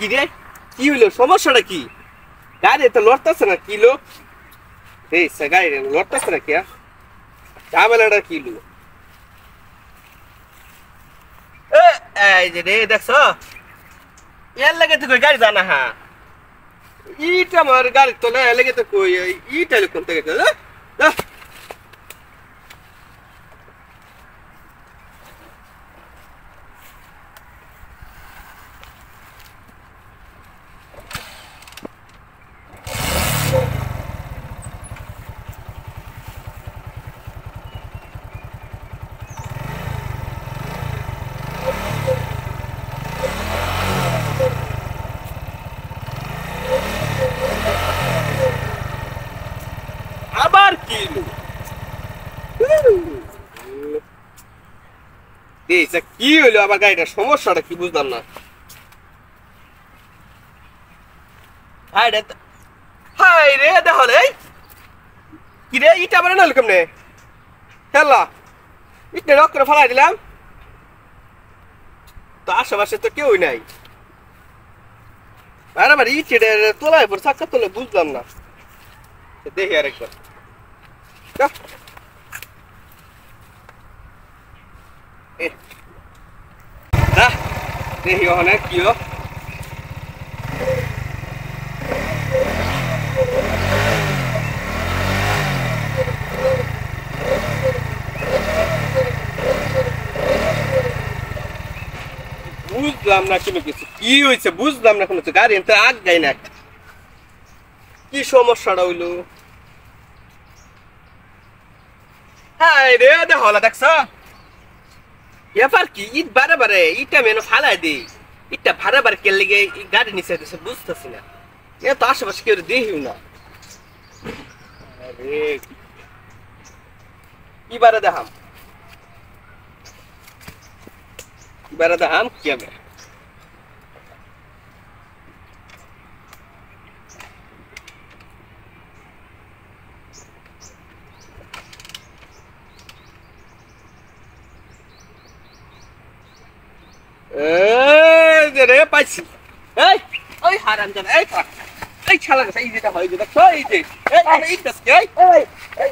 কি রে কি হইলো সমস্যাটা কি গাড়ি তো লড়তেছে না কি লো এই গাড়ি লড়তেছে না কি ঝামেলাটা কি লো এই যে রে দেখছো এর লাগে তো গাড়ি জানা হ্যাঁ ইটা আমার গাড়ি তো না লেগে তো কই ইটা কোন থেকে আবার কি কি হইলো আবার গাড়িটার সমস্যাটা কি বুঝলাম না হাই রে দেখলে কি রে ইটা আবার নাহলে কেমনে খেলা ইটটা রক করে ফেলাই দিলাম তো আশেপাশে তো কেউই নাই আর আবার ইটের তোলায় পর চাক্কা তোলে বুঝলাম না দেখি আরেকবার দেখি ওখানে কি বুঝলাম না কোনো কিছু কি হয়েছে বুঝলাম না কোনো গাড়ি এতে আগ গাই না কি সমস্যাটা হইলো হ্যাঁ রে দেখলা দেখছ এবার কি ইট বারে বারে ইটা মেনো ফালাই দিই ইটটা ভাড়া বার কে লেগে গাড়ি নিচে দিছে বুঝতেছি না এ তো আশেপাশে কেউ দেখিও না কি বারে দেখাম কি হবে রে পাইছি এই ওই হারামজাদা এই ছালা এই যেটা হয় যেটা এই যে এই এই